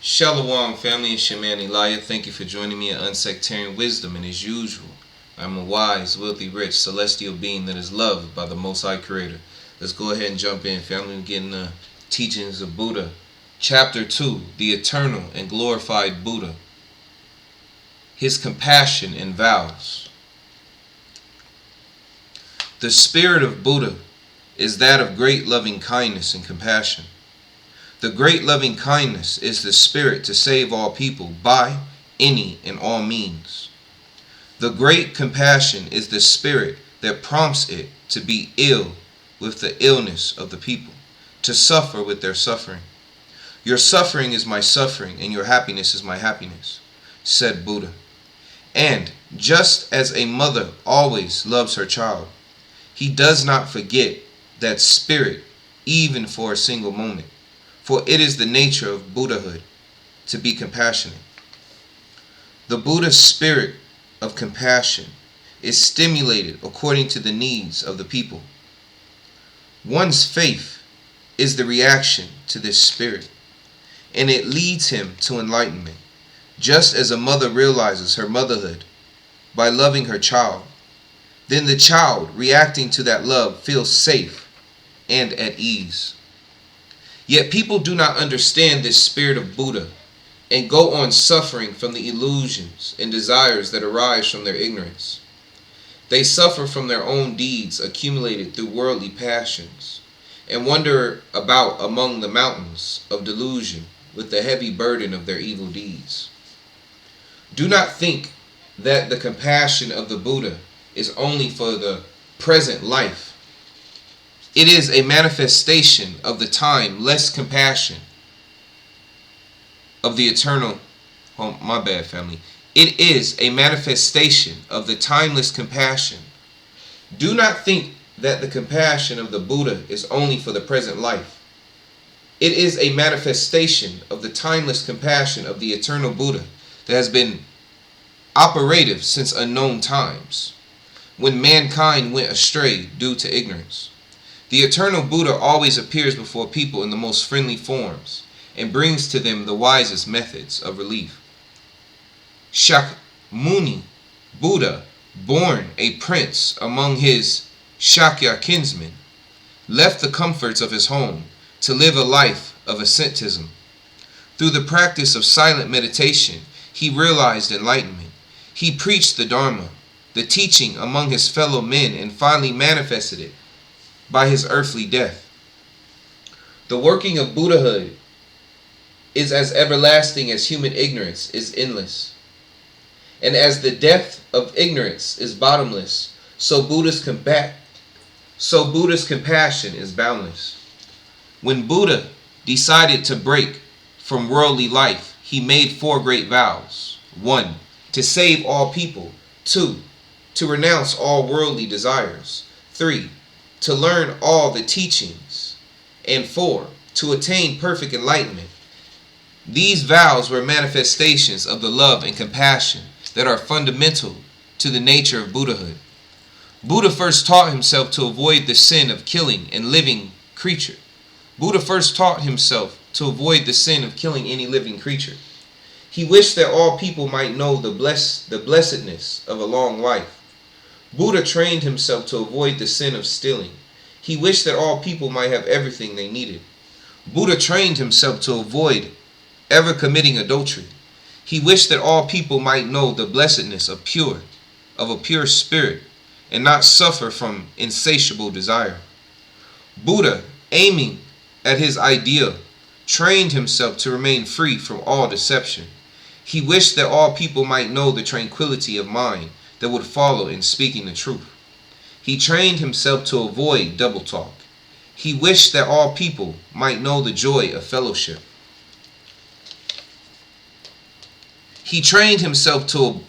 Shalom, family, and Shaman Elijah. Thank you for joining me at Unsectarian Wisdom. And as usual, I'm a wise, wealthy, rich, celestial being that is loved by the Most High Creator. Let's go ahead and jump in, family. We're getting the teachings of Buddha. Chapter 2, the eternal and glorified Buddha. His compassion and vows. The spirit of Buddha is that of great loving kindness and compassion. The great loving kindness is the spirit to save all people by any and all means. The great compassion is the spirit that prompts it to be ill with the illness of the people, to suffer with their suffering. Your suffering is my suffering, and your happiness is my happiness, said Buddha. And just as a mother always loves her child, he does not forget that spirit even for a single moment. For it is the nature of Buddhahood to be compassionate. The Buddha's spirit of compassion is stimulated according to the needs of the people. One's faith is the reaction to this spirit, and it leads him to enlightenment, just as a mother realizes her motherhood by loving her child. Then the child, reacting to that love, feels safe and at ease. Yet people do not understand this spirit of Buddha and go on suffering from the illusions and desires that arise from their ignorance. They suffer from their own deeds accumulated through worldly passions and wander about among the mountains of delusion with the heavy burden of their evil deeds. Do not think that the compassion of the Buddha is only for the present life. It is a manifestation of the timeless compassion of the eternal. Oh, my bad, family. It is a manifestation of the timeless compassion. Do not think that the compassion of the Buddha is only for the present life. It is a manifestation of the timeless compassion of the eternal Buddha that has been operative since unknown times, when mankind went astray due to ignorance. The eternal Buddha always appears before people in the most friendly forms and brings to them the wisest methods of relief. Shakyamuni Buddha, born a prince among his Shakya kinsmen, left the comforts of his home to live a life of asceticism. Through the practice of silent meditation, he realized enlightenment. He preached the Dharma, the teaching among his fellow men, and finally manifested it by his earthly death. The working of Buddhahood is as everlasting as human ignorance is endless. And as the depth of ignorance is bottomless, so Buddha's compassion is boundless. When Buddha decided to break from worldly life, he made 4 great vows. 1. To save all people. 2. To renounce all worldly desires. 3. To learn all the teachings. And 4. To attain perfect enlightenment. These vows were manifestations of the love and compassion that are fundamental to the nature of Buddhahood. Buddha first taught himself to avoid the sin of killing and living creature. Buddha first taught himself to avoid the sin of killing any living creature. He wished that all people might know the blessedness of a long life. Buddha trained himself to avoid the sin of stealing. He wished that all people might have everything they needed. Buddha trained himself to avoid ever committing adultery. He wished that all people might know the blessedness of a pure spirit and not suffer from insatiable desire. Buddha, aiming at his ideal, trained himself to remain free from all deception. He wished that all people might know the tranquility of mind that would follow in speaking the truth. He trained himself to avoid double talk. He wished that all people might know the joy of fellowship. He trained himself to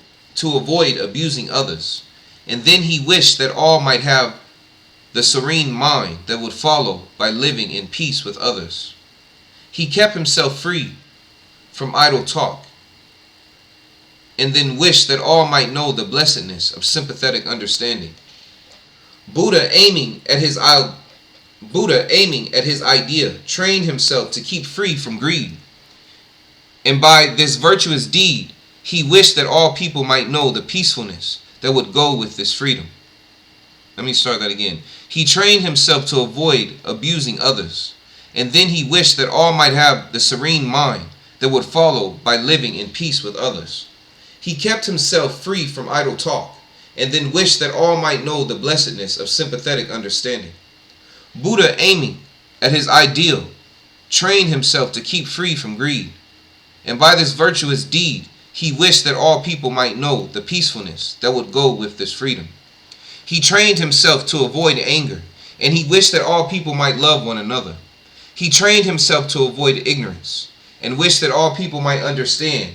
avoid abusing others, and then he wished that all might have the serene mind that would follow by living in peace with others. He kept himself free from idle talk, and then wished that all might know the blessedness of sympathetic understanding. Buddha, aiming at his idea, trained himself to keep free from greed And by this virtuous deed, he wished that all people might know the peacefulness that would go with this freedom. Let me start that again. He trained himself to avoid abusing others, and then he wished that all might have the serene mind that would follow by living in peace with others. He kept himself free from idle talk, and then wished that all might know the blessedness of sympathetic understanding. Buddha, aiming at his ideal, trained himself to keep free from greed, and by this virtuous deed, he wished that all people might know the peacefulness that would go with this freedom. He trained himself to avoid anger, and he wished that all people might love one another. He trained himself to avoid ignorance, and wished that all people might understand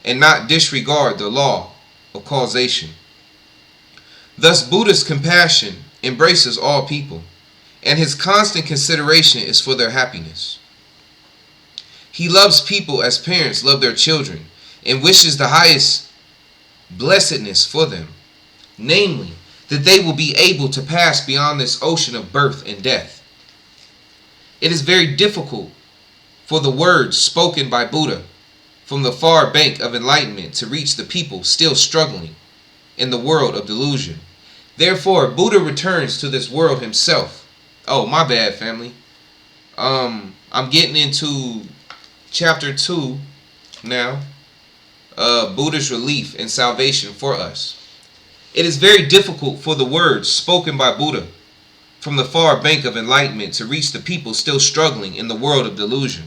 and not disregard the law of causation. Thus, Buddha's compassion embraces all people, and his constant consideration is for their happiness. He loves people as parents love their children, and wishes the highest blessedness for them, namely, that they will be able to pass beyond this ocean of birth and death. It is very difficult for the words spoken by Buddha from the far bank of enlightenment to reach the people still struggling in the world of delusion. Therefore, Buddha returns to this world himself. Oh, my bad, family. I'm getting into chapter 2 now. Buddha's relief and salvation for us. It is very difficult for the words spoken by Buddha from the far bank of enlightenment to reach the people still struggling in the world of delusion.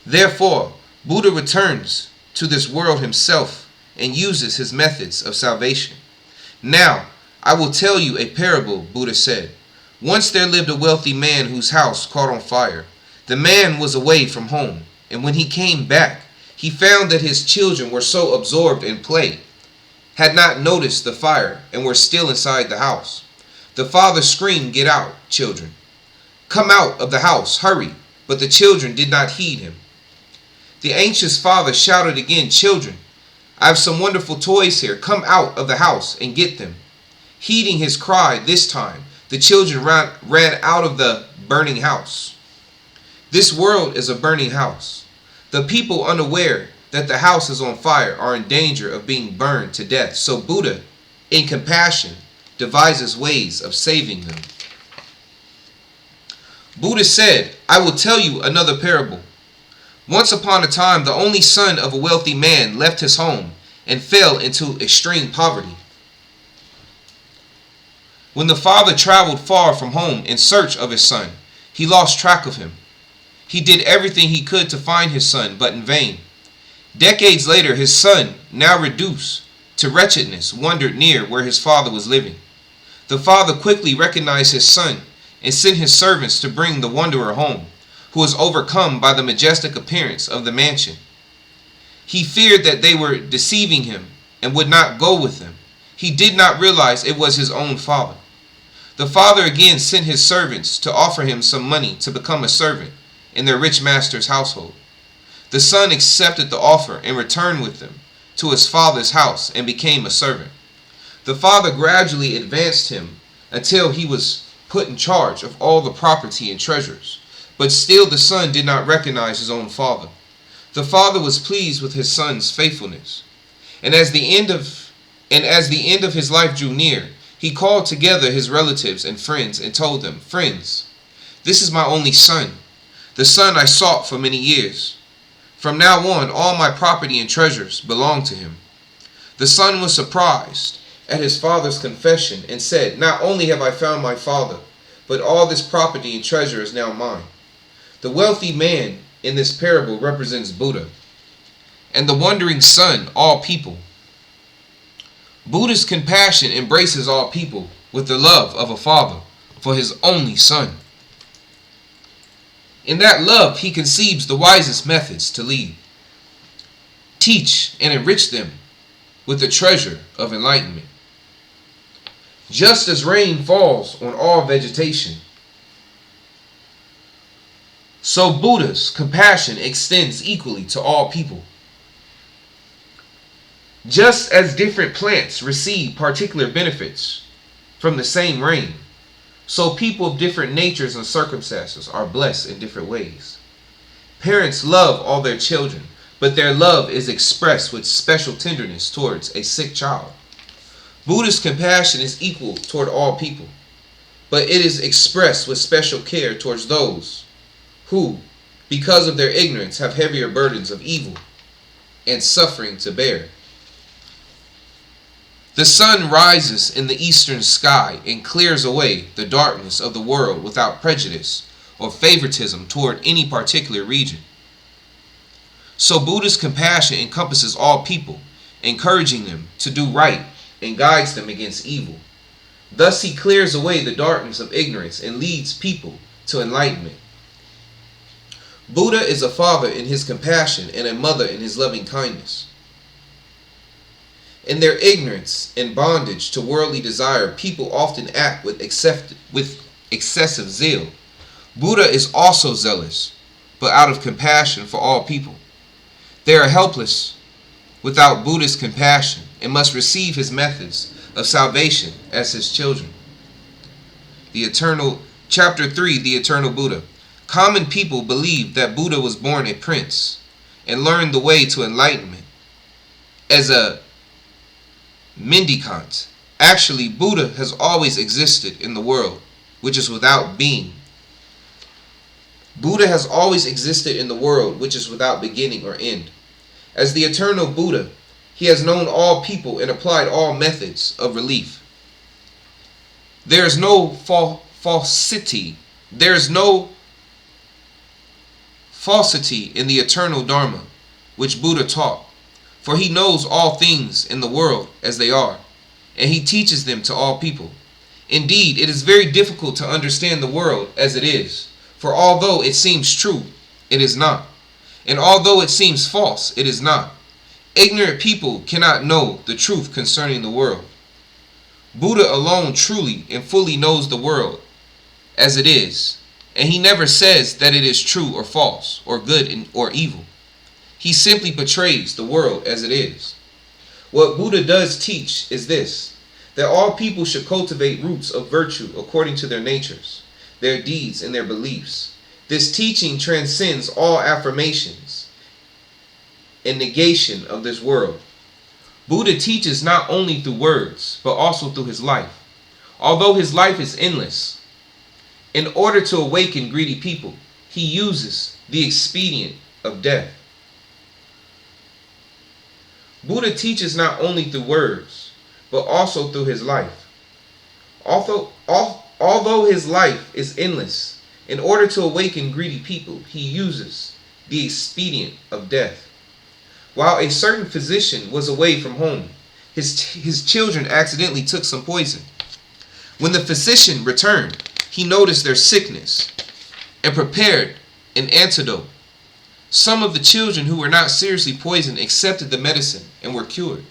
Therefore, Buddha returns to this world himself and uses his methods of salvation. Now, I will tell you a parable, Buddha said. Once there lived a wealthy man whose house caught on fire. The man was away from home, and when he came back, he found that his children were so absorbed in play, had not noticed the fire, and were still inside the house. The father screamed, "Get out, children. Come out of the house, hurry." But the children did not heed him. The anxious father shouted again, "Children, I have some wonderful toys here. Come out of the house and get them." Heeding his cry this time, the children ran out of the burning house. This world is a burning house. The people, unaware that the house is on fire, are in danger of being burned to death. So Buddha, in compassion, devises ways of saving them. Buddha said, "I will tell you another parable. Once upon a time, the only son of a wealthy man left his home and fell into extreme poverty. When the father traveled far from home in search of his son, he lost track of him. He did everything he could to find his son, but in vain. Decades later, his son, now reduced to wretchedness, wandered near where his father was living. The father quickly recognized his son and sent his servants to bring the wanderer home, who was overcome by the majestic appearance of the mansion. He feared that they were deceiving him and would not go with them. He did not realize it was his own father. The father again sent his servants to offer him some money to become a servant in their rich master's household. The son accepted the offer and returned with them to his father's house and became a servant. The father gradually advanced him until he was put in charge of all the property and treasures. But still the son did not recognize his own father. The father was pleased with his son's faithfulness. And as the end of his life drew near, he called together his relatives and friends and told them, "Friends, this is my only son, the son I sought for many years. From now on, all my property and treasures belong to him." The son was surprised at his father's confession and said, "Not only have I found my father, but all this property and treasure is now mine." The wealthy man in this parable represents Buddha, and the wandering son, all people. Buddha's compassion embraces all people with the love of a father for his only son. In that love, he conceives the wisest methods to lead, teach, and enrich them with the treasure of enlightenment. Just as rain falls on all vegetation, so Buddha's compassion extends equally to all people. Just as different plants receive particular benefits from the same rain, so people of different natures and circumstances are blessed in different ways. Parents love all their children, but their love is expressed with special tenderness towards a sick child. Buddha's compassion is equal toward all people, but it is expressed with special care towards those who, because of their ignorance, have heavier burdens of evil and suffering to bear. The sun rises in the eastern sky and clears away the darkness of the world without prejudice or favoritism toward any particular region. So Buddha's compassion encompasses all people, encouraging them to do right and guides them against evil. Thus he clears away the darkness of ignorance and leads people to enlightenment. Buddha is a father in his compassion and a mother in his loving kindness. In their ignorance and bondage to worldly desire, people often act with excessive zeal. Buddha is also zealous, but out of compassion for all people. They are helpless without Buddha's compassion and must receive his methods of salvation as his children. Chapter 3, The Eternal Buddha. Common people believe that Buddha was born a prince and learned the way to enlightenment as a mendicant. Actually, Buddha has always existed in the world, which is without being. Buddha has always existed in the world, which is without beginning or end. As the eternal Buddha, he has known all people and applied all methods of relief. There is no falsity. There is no falsity in the eternal Dharma, which Buddha taught. For he knows all things in the world as they are, and he teaches them to all people. Indeed, it is very difficult to understand the world as it is, for although it seems true, it is not. And although it seems false, it is not. Ignorant people cannot know the truth concerning the world. Buddha alone truly and fully knows the world as it is, and he never says that it is true or false, or good or evil. He simply portrays the world as it is. What Buddha does teach is this, that all people should cultivate roots of virtue according to their natures, their deeds, and their beliefs. This teaching transcends all affirmations and negation of this world. Buddha teaches not only through words, but also through his life. Although his life is endless, in order to awaken greedy people, he uses the expedient of death. Buddha teaches not only through words, but also through his life. Although his life is endless, in order to awaken greedy people, he uses the expedient of death. While a certain physician was away from home, his children accidentally took some poison. When the physician returned, he noticed their sickness and prepared an antidote. Some of the children who were not seriously poisoned accepted the medicine and were cured,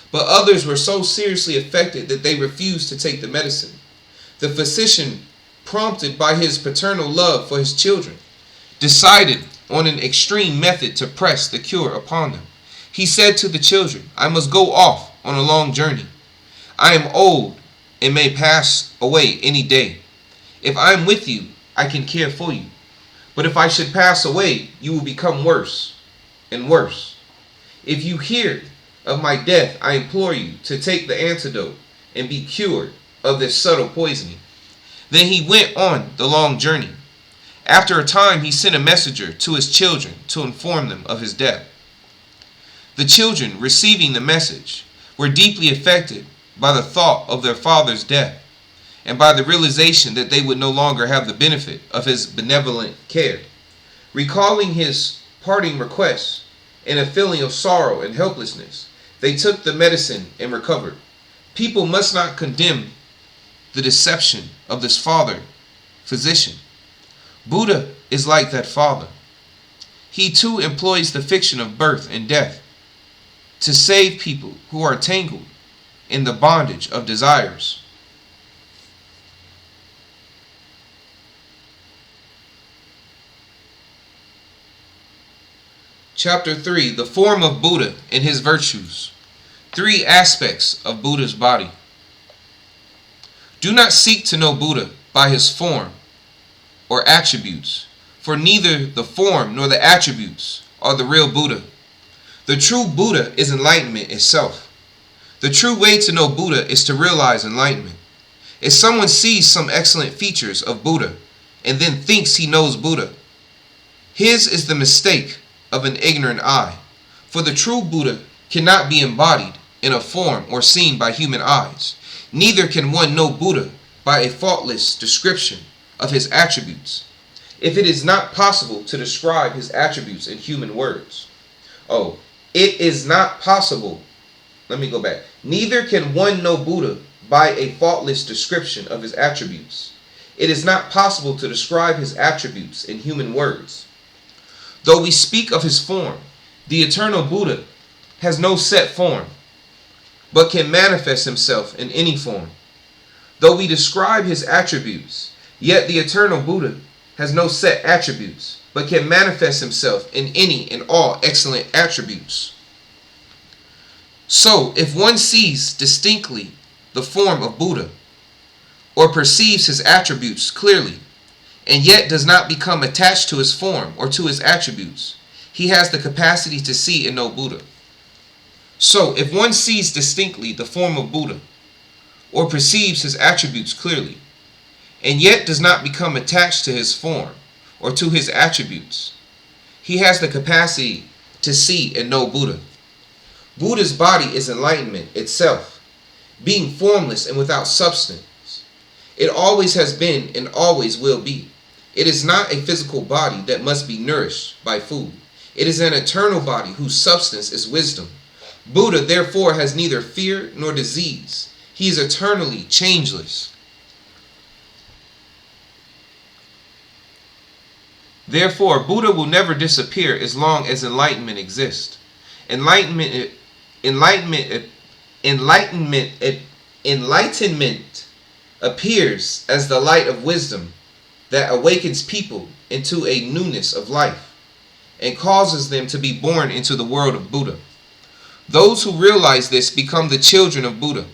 but others were so seriously affected that they refused to take the medicine. The physician, prompted by his paternal love for his children, decided on an extreme method to press the cure upon them. He said to the children, "I must go off on a long journey. I am old and may pass away any day. If I am with you, I can care for you. But if I should pass away, you will become worse and worse. If you hear of my death, I implore you to take the antidote and be cured of this subtle poisoning." Then he went on the long journey. After a time, he sent a messenger to his children to inform them of his death. The children, receiving the message, were deeply affected by the thought of their father's death and by the realization that they would no longer have the benefit of his benevolent care. Recalling his parting request and a feeling of sorrow and helplessness, they took the medicine and recovered. People must not condemn the deception of this father, physician. Buddha is like that father. He too employs the fiction of birth and death to save people who are tangled in the bondage of desires. Chapter 3, The Form of Buddha and His Virtues. 3 aspects of Buddha's body. Do not seek to know Buddha by his form or attributes, for neither the form nor the attributes are the real Buddha. The true Buddha is enlightenment itself. The true way to know Buddha is to realize enlightenment. If someone sees some excellent features of Buddha and then thinks he knows Buddha, his is the mistake of an ignorant eye. For the true Buddha cannot be embodied in a form or seen by human eyes. Neither can one know Buddha by a faultless description of his attributes, if it is not possible to describe his attributes in human words. Oh, it is not possible. Let me go back. Neither can one know Buddha by a faultless description of his attributes. It is not possible to describe his attributes in human words. Though we speak of his form, the eternal Buddha has no set form, but can manifest himself in any form. Though we describe his attributes, yet the eternal Buddha has no set attributes, but can manifest himself in any and all excellent attributes. So, if one sees distinctly the form of Buddha, or perceives his attributes clearly, and yet does not become attached to his form or to his attributes, he has the capacity to see and know Buddha. So, if one sees distinctly the form of Buddha, or perceives his attributes clearly, and yet does not become attached to his form or to his attributes, he has the capacity to see and know Buddha. Buddha's body is enlightenment itself, being formless and without substance. It always has been and always will be. It is not a physical body that must be nourished by food. It is an eternal body whose substance is wisdom. Buddha therefore has neither fear nor disease. He is eternally changeless. Therefore, Buddha will never disappear as long as enlightenment exists. Enlightenment appears as the light of wisdom that awakens people into a newness of life and causes them to be born into the world of Buddha. Those who realize this become the children of Buddha.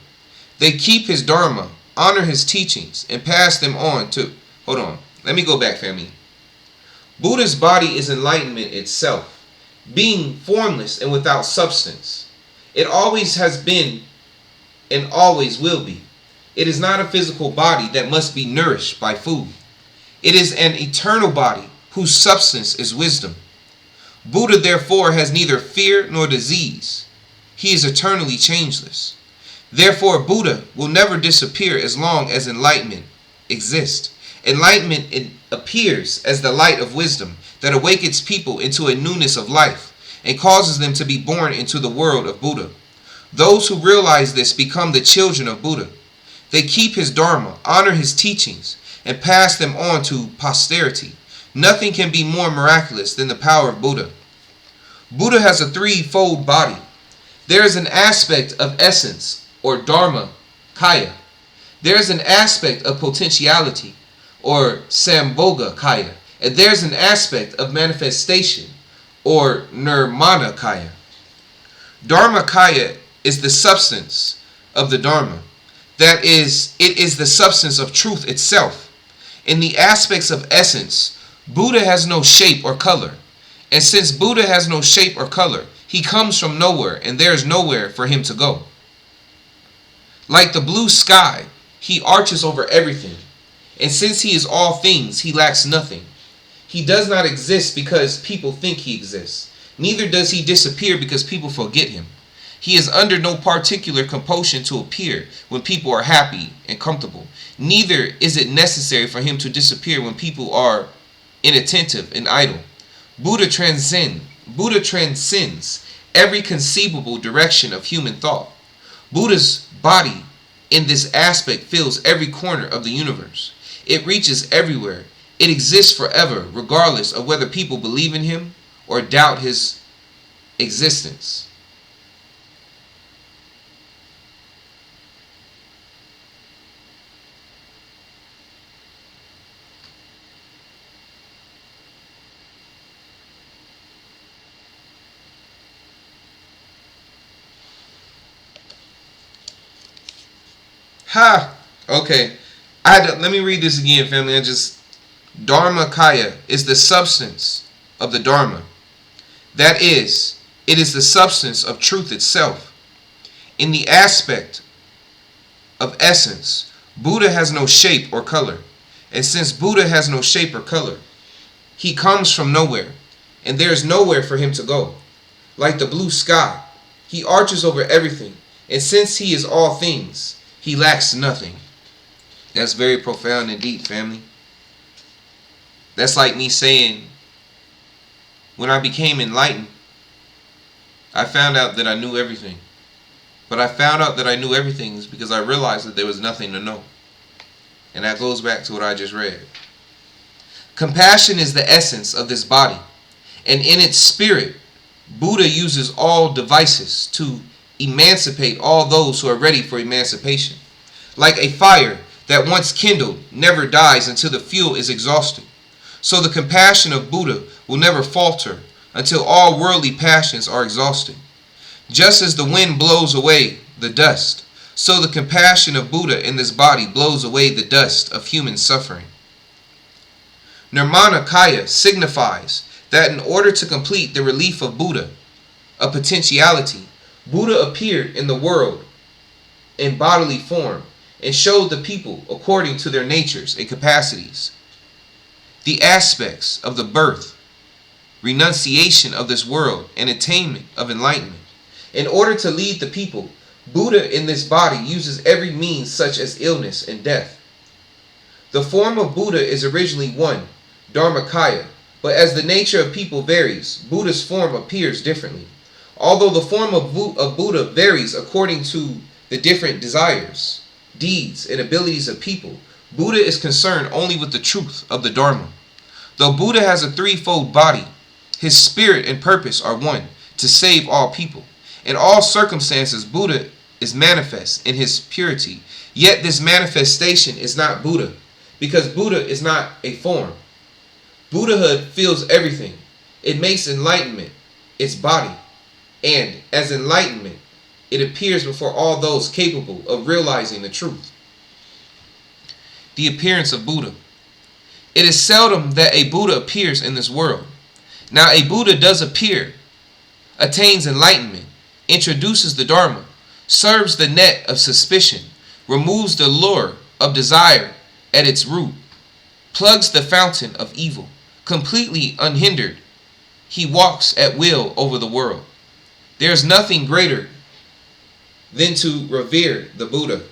They keep his dharma, honor his teachings, and pass them on to... Hold on. Let me go back, family. Buddha's body is enlightenment itself, being formless and without substance. It always has been and always will be. It is not a physical body that must be nourished by food. It is an eternal body whose substance is wisdom. Buddha therefore has neither fear nor disease. He is eternally changeless. Therefore, Buddha will never disappear as long as enlightenment exists. Enlightenment appears as the light of wisdom that awakens people into a newness of life and causes them to be born into the world of Buddha. Those who realize this become the children of Buddha. They keep his dharma, honor his teachings, and pass them on to posterity. Nothing can be more miraculous than the power of Buddha. Buddha has a threefold body. There is an aspect of essence, or dharma, kaya. There is an aspect of potentiality, or sambhoga kaya. And there is an aspect of manifestation, or nirmana kaya. Dharma kaya is the substance of the dharma. That is, it is the substance of truth itself. In the aspects of essence, Buddha has no shape or color. And since Buddha has no shape or color, he comes from nowhere and there is nowhere for him to go. Like the blue sky, he arches over everything. And since he is all things, he lacks nothing. He does not exist because people think he exists. Neither does he disappear because people forget him. He is under no particular compulsion to appear when people are happy and comfortable. Neither is it necessary for him to disappear when people are inattentive and idle. Buddha transcends every conceivable direction of human thought. Buddha's body in this aspect fills every corner of the universe. It reaches everywhere. It exists forever, regardless of whether people believe in him or doubt his existence. Ha! Okay. Let me read this again, family. Dharmakaya is the substance of the Dharma. That is, It is the substance of truth itself. In the aspect of essence, Buddha has no shape or color. And since Buddha has no shape or color, he comes from nowhere, and there is nowhere for him to go. Like the blue sky, he arches over everything, and since he is all things, he lacks nothing. That's very profound and deep, family. That's like me saying, when I became enlightened, I found out that I knew everything. But I found out that I knew everything is because I realized that there was nothing to know. And that goes back to what I just read. Compassion is the essence of this body. And in its spirit, Buddha uses all devices to emancipate all those who are ready for emancipation. Like a fire that once kindled never dies until the fuel is exhausted. So the compassion of Buddha will never falter until all worldly passions are exhausted. Just as the wind blows away the dust, so the compassion of Buddha in this body blows away the dust of human suffering. Nirmanakaya signifies that in order to complete the relief of Buddha, a potentiality, Buddha appeared in the world in bodily form and showed the people according to their natures and capacities the aspects of the birth, renunciation of this world, and attainment of enlightenment. In order to lead the people, Buddha in this body uses every means such as illness and death. The form of Buddha is originally one, Dharmakaya, but as the nature of people varies, Buddha's form appears differently. Although the form of Buddha varies according to the different desires, deeds, and abilities of people, Buddha is concerned only with the truth of the Dharma. Though Buddha has a threefold body, his spirit and purpose are one, to save all people. In all circumstances, Buddha is manifest in his purity. Yet this manifestation is not Buddha, because Buddha is not a form. Buddhahood fills everything. It makes enlightenment its body. And as enlightenment, it appears before all those capable of realizing the truth. The appearance of Buddha. It is seldom that a Buddha appears in this world. Now a Buddha does appear, attains enlightenment, introduces the Dharma, serves the net of suspicion, removes the lure of desire at its root, plugs the fountain of evil. Completely unhindered, he walks at will over the world. There is nothing greater than to revere the Buddha.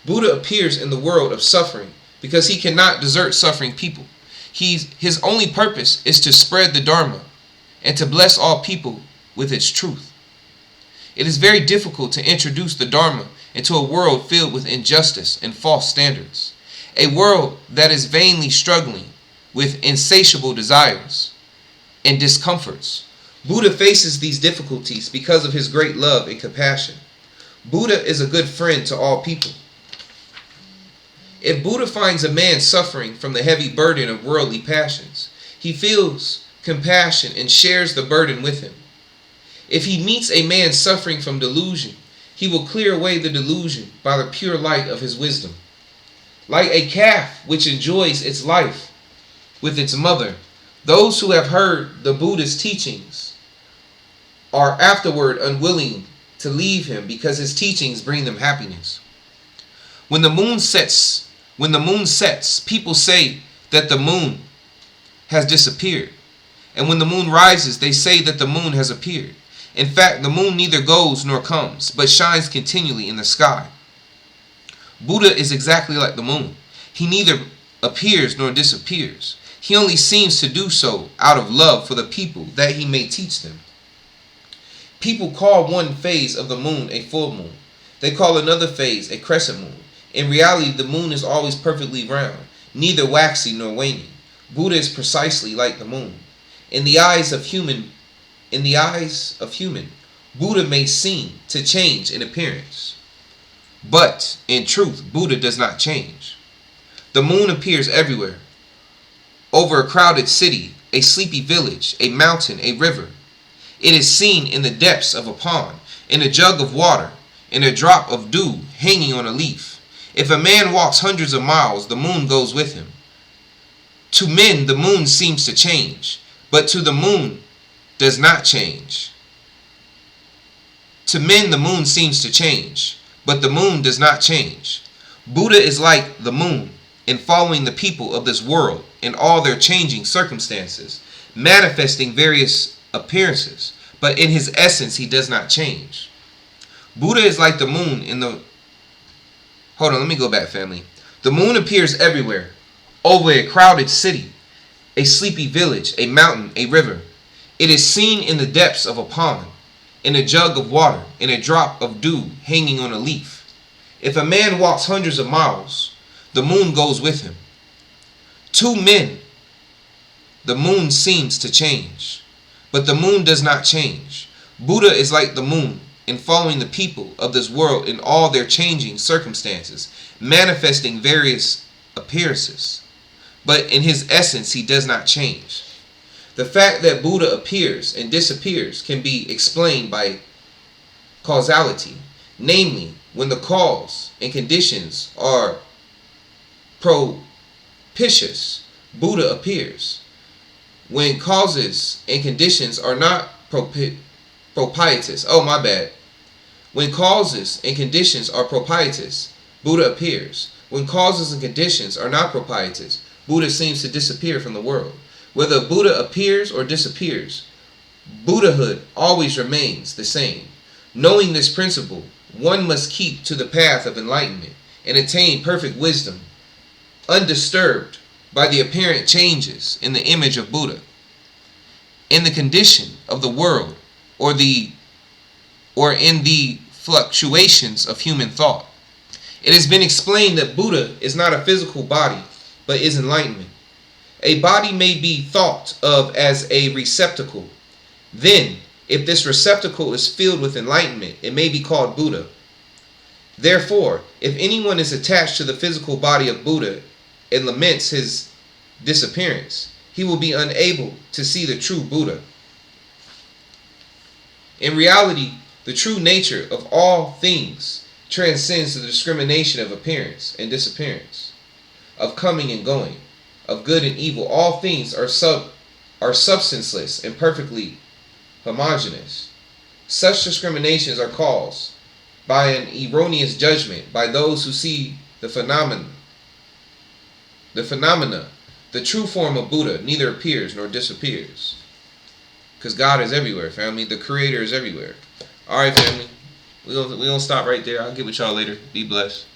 Buddha appears in the world of suffering because he cannot desert suffering people. His only purpose is to spread the Dharma and to bless all people with its truth. It is very difficult to introduce the Dharma into a world filled with injustice and false standards, a world that is vainly struggling with insatiable desires and discomforts. Buddha faces these difficulties because of his great love and compassion. Buddha is a good friend to all people. If Buddha finds a man suffering from the heavy burden of worldly passions, he feels compassion and shares the burden with him. If he meets a man suffering from delusion, he will clear away the delusion by the pure light of his wisdom. Like a calf which enjoys its life with its mother, those who have heard the Buddha's teachings are afterward unwilling to leave him because his teachings bring them happiness. When the moon sets, people say that the moon has disappeared. And when the moon rises, they say that the moon has appeared. In fact, the moon neither goes nor comes, but shines continually in the sky. Buddha is exactly like the moon. He neither appears nor disappears. He only seems to do so out of love for the people that he may teach them. People call one phase of the moon a full moon. They call another phase a crescent moon. In reality, the moon is always perfectly round, neither waxy nor waning. Buddha is precisely like the moon. In the eyes of human, Buddha may seem to change in appearance. But in truth, Buddha does not change. The moon appears everywhere. Over a crowded city, a sleepy village, a mountain, a river. It is seen in the depths of a pond, in a jug of water, in a drop of dew hanging on a leaf. If a man walks hundreds of miles, the moon goes with him. To men, the moon seems to change, but to the moon, does not change. To men, the moon seems to change, but the moon does not change. Buddha is like the moon in following the people of this world in all their changing circumstances, manifesting various appearances, but in his essence he does not change. Buddha is like the moon in the... Hold on, let me go back, family. The moon appears everywhere, over a crowded city, a sleepy village, a mountain, a river. It is seen in the depths of a pond, in a jug of water, in a drop of dew hanging on a leaf. If a man walks hundreds of miles, the moon goes with him. To men, the moon seems to change, but the moon does not change. Buddha is like the moon in following the people of this world in all their changing circumstances, manifesting various appearances, but in his essence he does not change. The fact that Buddha appears and disappears can be explained by causality, namely, when the cause and conditions are propitious, Buddha appears. When causes and conditions are not propitious, when causes and conditions are propitious, Buddha appears. When causes and conditions are not propitious, Buddha seems to disappear from the world. Whether Buddha appears or disappears, Buddhahood always remains the same. Knowing this principle, one must keep to the path of enlightenment and attain perfect wisdom, undisturbed by the apparent changes in the image of Buddha, in the condition of the world, or in the fluctuations of human thought. It has been explained that Buddha is not a physical body, but is enlightenment. A body may be thought of as a receptacle. Then, if this receptacle is filled with enlightenment, it may be called Buddha. Therefore, if anyone is attached to the physical body of Buddha and laments his disappearance, he will be unable to see the true Buddha. In reality, the true nature of all things transcends the discrimination of appearance and disappearance, of coming and going, of good and evil. All things are substanceless and perfectly homogeneous. Such discriminations are caused by an erroneous judgment by those who see the phenomena. The true form of Buddha neither appears nor disappears. Because God is everywhere, family. The Creator is everywhere. Alright, family. We're gonna stop right there. I'll get with y'all later. Be blessed.